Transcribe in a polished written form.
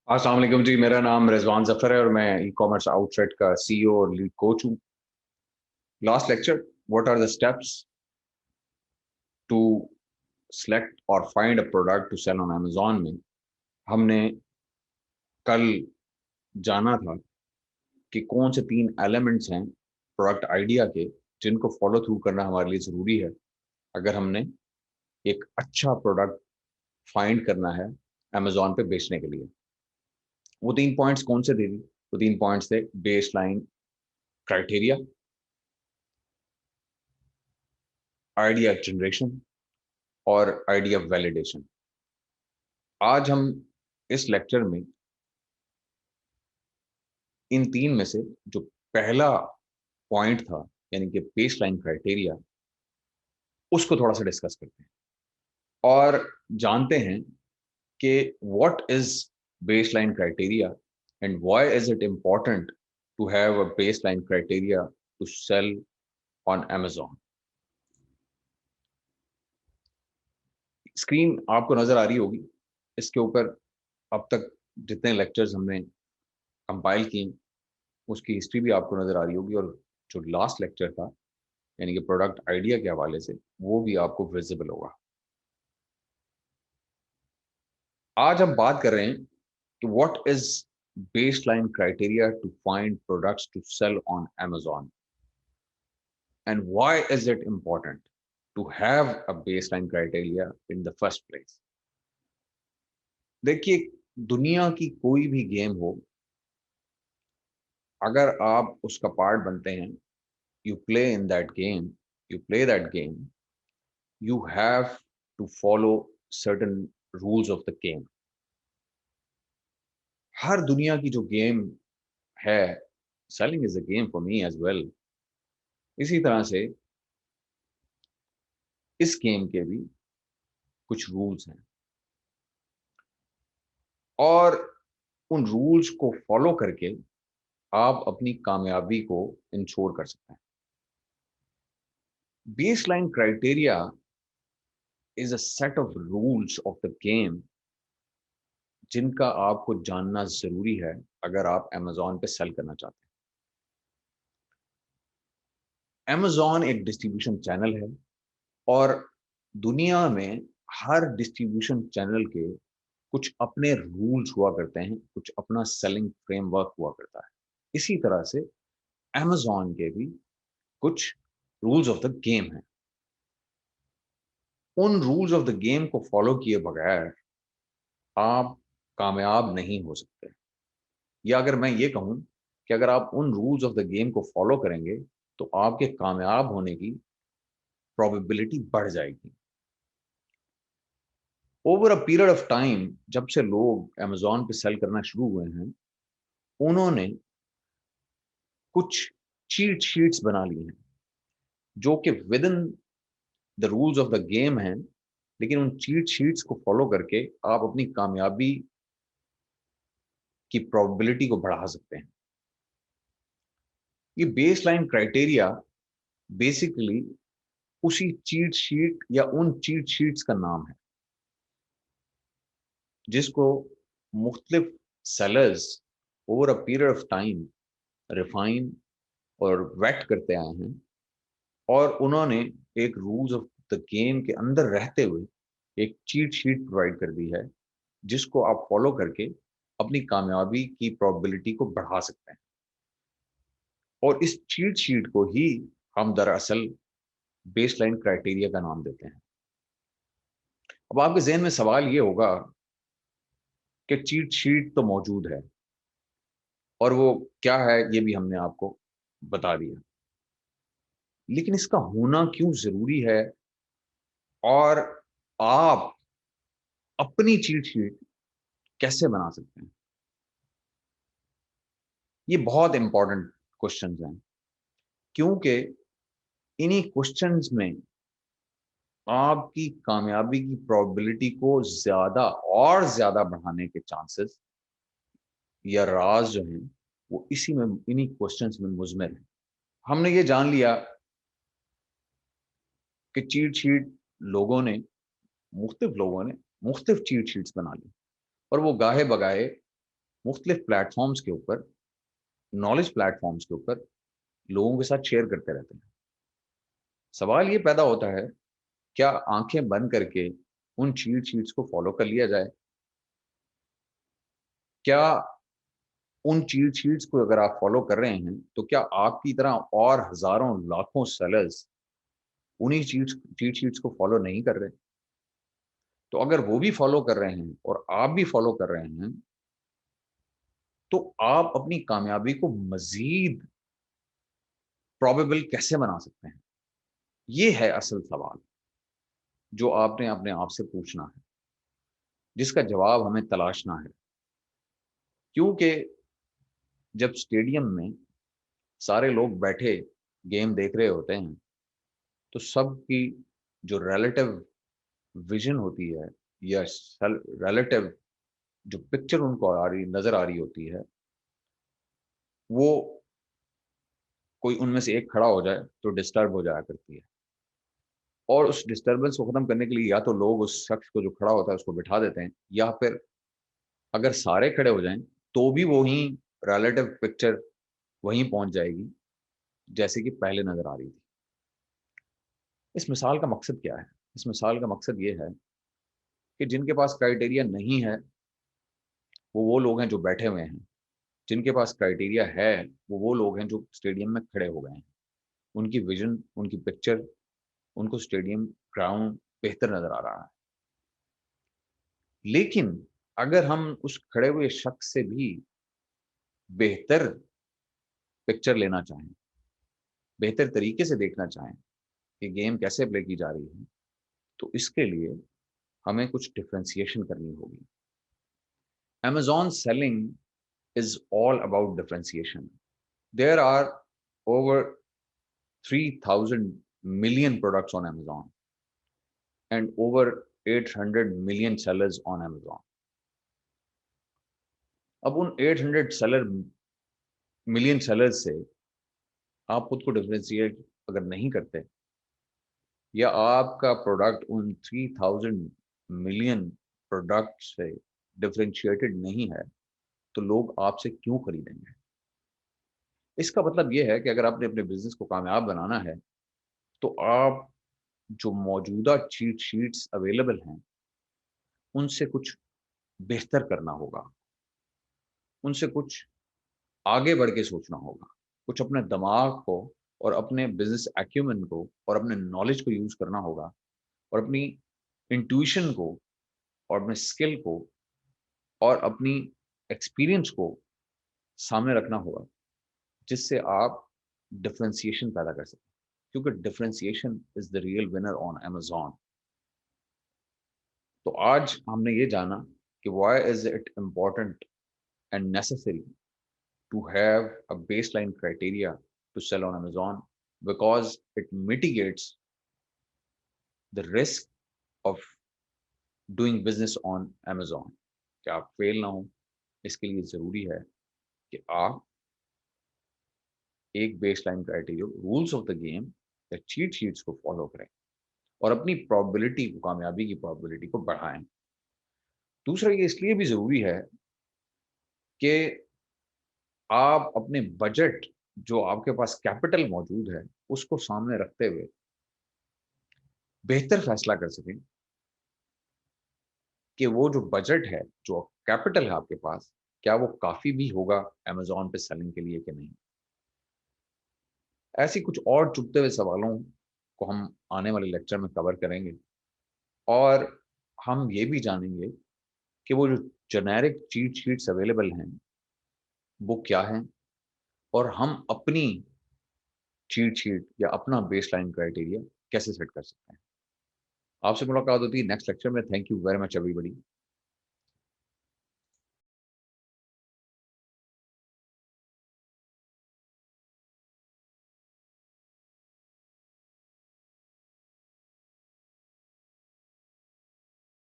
अस्सलाम वालेकुम जी। मेरा नाम रिजवान जफर है और मैं ई कॉमर्स आउटफिट का सीईओ और लीड कोच हूँ। Last lecture, what are the steps to select और find a product to sell on Amazon में हमने कल जाना था कि कौन से 3 एलिमेंट्स हैं प्रोडक्ट आइडिया के जिनको फॉलो थ्रू करना हमारे लिए ज़रूरी है अगर हमने एक अच्छा प्रोडक्ट फाइंड करना है अमेजोन पे बेचने के लिए। वो 3 पॉइंट्स कौन से थे? वो 3 पॉइंट्स थे: base line criteria, idea generation और आइडिया वैलिडेशन। आज हम इस लेक्चर में इन 3 में से जो पहला पॉइंट था, यानी कि बेस लाइन क्राइटेरिया, उसको थोड़ा सा डिस्कस करते हैं और जानते हैं कि what is base line criteria and why is it important to have a base line criteria to sell on Amazon। Screen आपको नजर आ रही होगी। इसके ऊपर अब तक जितने लेक्चर्स हमने कंपाइल किए उसकी हिस्ट्री भी आपको नजर आ रही होगी, और जो लास्ट लेक्चर था यानी कि प्रोडक्ट आइडिया के हवाले से वो भी आपको विजिबल होगा। आज हम बात कर रहे हैं कि what is base line criteria to find products to sell on Amazon and why is it important to have a base line criteria in the first place. देखिए, दुनिया की कोई भी गेम हो, अगर आप उसका पार्ट बनते हैं, you play in that game, you play that game, you have to follow certain rules of the game। हर दुनिया की जो गेम है, selling is a game for me as well, इसी तरह से इस गेम के भी कुछ रूल्स हैं और उन रूल्स को फॉलो करके आप अपनी कामयाबी को इंश्योर कर सकते हैं। Base line criteria is a set of rules of the game जिनका आपको जानना जरूरी है अगर आप Amazon पे सेल करना चाहते हैं। Amazon एक डिस्ट्रीब्यूशन चैनल है और दुनिया में हर डिस्ट्रीब्यूशन चैनल के कुछ अपने रूल्स हुआ करते हैं, कुछ अपना सेलिंग फ्रेमवर्क हुआ करता है। इसी तरह से Amazon के भी कुछ रूल्स ऑफ द गेम हैं। उन रूल्स ऑफ द गेम को फॉलो किए बगैर आप कामयाब नहीं हो सकते। या अगर मैं ये कहूं कि अगर आप उन रूल्स ऑफ द गेम को फॉलो करेंगे तो आपके कामयाब होने की प्रोबेबिलिटी बढ़ जाएगी। Over a period of time, जब से लोग Amazon पे सेल करना शुरू हुए हैं, उन्होंने कुछ चीट शीट्स बना ली हैं जो कि with in the rules of the game हैं, लेकिन उन चीट शीट्स को फॉलो करके आप अपनी कामयाबी की प्रोबेबिलिटी को बढ़ा सकते हैं। ये बेस लाइन क्राइटेरिया बेसिकली उसी चीट शीट या उन चीट शीट्स का नाम है जिसको मुख्तलिफ sellers over a period of time refine और वेट करते आए हैं, और उन्होंने एक रूल्स ऑफ द गेम के अंदर रहते हुए एक चीट शीट प्रोवाइड कर दी है जिसको आप फॉलो करके अपनी कामयाबी की प्रोबेबिलिटी को बढ़ा सकते हैं। और इस चीट शीट को ही हम दरअसल बेसलाइन क्राइटेरिया का नाम देते हैं। अब आपके जहन में सवाल ये होगा कि चीट शीट तो मौजूद है और वो क्या है ये भी हमने आपको बता दिया, लेकिन इसका होना क्यों जरूरी है और आप अपनी चीट शीट कैसे बना सकते हैं? ये बहुत इंपॉर्टेंट क्वेश्चंस हैं, क्योंकि इन्हीं क्वेश्चंस में आपकी कामयाबी की प्रोबेबिलिटी को ज्यादा और ज्यादा बढ़ाने के चांसेस या राज जो हैं वो इसी में, इन्हीं क्वेश्चंस में मुज़मिर है। हमने ये जान लिया कि चीट शीट लोगों ने, मुख्तलिफ लोगों ने मुख्तलिफ चीट शीट्स बना ली और वो गाहे बगाए मुख्तलिफ प्लेटफॉर्म्स के ऊपर, नॉलेज प्लेटफॉर्म्स के ऊपर लोगों के साथ शेयर करते रहते हैं। सवाल ये पैदा होता है, क्या आंखें बंद करके उन चीट शीट्स को फॉलो कर लिया जाए? क्या उन चीट शीट्स को अगर आप फॉलो कर रहे हैं, तो क्या आपकी तरह और हजारों लाखों सेलर्स उन्हीं चीट शीट्स को फॉलो नहीं कर रहे? तो अगर वो भी फॉलो कर रहे हैं और आप भी फॉलो कर रहे हैं, तो आप अपनी कामयाबी को मजीद प्रोबेबल कैसे बना सकते हैं? ये है असल सवाल जो आपने अपने आप से पूछना है, जिसका जवाब हमें तलाशना है। क्योंकि जब स्टेडियम में सारे लोग बैठे गेम देख रहे होते हैं, तो सबकी जो रिलेटिव विजन होती है या रिलेटिव जो पिक्चर उनको आ रही नजर आ रही होती है, वो कोई उनमें से एक खड़ा हो जाए तो डिस्टर्ब हो जाया करती है। और उस डिस्टर्बेंस को खत्म करने के लिए या तो लोग उस शख्स को जो खड़ा होता है उसको बिठा देते हैं, या फिर अगर सारे खड़े हो जाएं तो भी वही रिलेटिव पिक्चर वहीं पहुंच जाएगी जैसे कि पहले नजर आ रही थी। इस मिसाल का मकसद क्या है? इस मिसाल का मकसद ये है कि जिनके पास क्राइटेरिया नहीं है, वो लोग हैं जो बैठे हुए हैं। जिनके पास क्राइटेरिया है, वो लोग हैं जो स्टेडियम में खड़े हो गए हैं। उनकी विजन, उनकी पिक्चर, उनको स्टेडियम ग्राउंड बेहतर नजर आ रहा है। लेकिन अगर हम उस खड़े हुए शख्स से भी बेहतर पिक्चर लेना चाहें, बेहतर तरीके से देखना चाहें कि गेम कैसे प्ले की जा रही है, तो इसके लिए हमें कुछ डिफरेंशिएशन करनी होगी। Amazon selling is all about differentiation. There are over 3,000 million products on Amazon and over 800 million sellers on Amazon. अब उन 800 मिलियन सेलर्स से आप खुद को डिफरेंशिएट अगर नहीं करते, या आपका प्रोडक्ट उन 3,000 मिलियन प्रोडक्ट से डिफरेंशिएटेड नहीं है, तो लोग आपसे क्यों खरीदेंगे? इसका मतलब यह है कि अगर आपने अपने बिजनेस को कामयाब बनाना है, तो आप जो मौजूदा चीट शीट्स अवेलेबल हैं, उनसे कुछ बेहतर करना होगा, उनसे कुछ आगे बढ़ के सोचना होगा, कुछ अपने दिमाग को और अपने बिजनेस एक्यूमेन को और अपने नॉलेज को यूज करना होगा, और अपनी इंट्यूशन को और अपने स्किल को और अपनी एक्सपीरियंस को सामने रखना होगा, जिससे आप डिफरेंशिएशन पैदा कर सकें। क्योंकि differentiation is the real winner on Amazon। तो आज हमने ये जाना कि why is it important and necessary to have a baseline criteria to sell on Amazon, because it mitigates the risk of doing business on Amazon। कि आप fail ना हो, इसके लिए ज़रूरी है कि आप एक baseline criteria, rules of the game या चीट शीट्स को फॉलो करें और अपनी प्रोबेबिलिटी को, कामयाबी की प्रोबेबिलिटी को बढ़ाएं। दूसरा, ये इसलिए भी ज़रूरी है कि आप अपने बजट, जो आपके पास कैपिटल मौजूद है, उसको सामने रखते हुए बेहतर फैसला कर सकें कि वो जो बजट है, जो कैपिटल है आपके पास, क्या वो काफ़ी भी होगा अमेज़न पे सेलिंग के लिए कि नहीं। ऐसी कुछ और चुभते हुए सवालों को हम आने वाले लेक्चर में कवर करेंगे, और हम ये भी जानेंगे कि वो जो जेनेरिक चीट शीट्स अवेलेबल हैं, वो क्या हैं, और हम अपनी चीट शीट या अपना बेसलाइन क्राइटेरिया कैसे सेट कर सकते हैं। आपसे मुलाकात होती है नेक्स्ट लेक्चर में। Thank you very much everybody.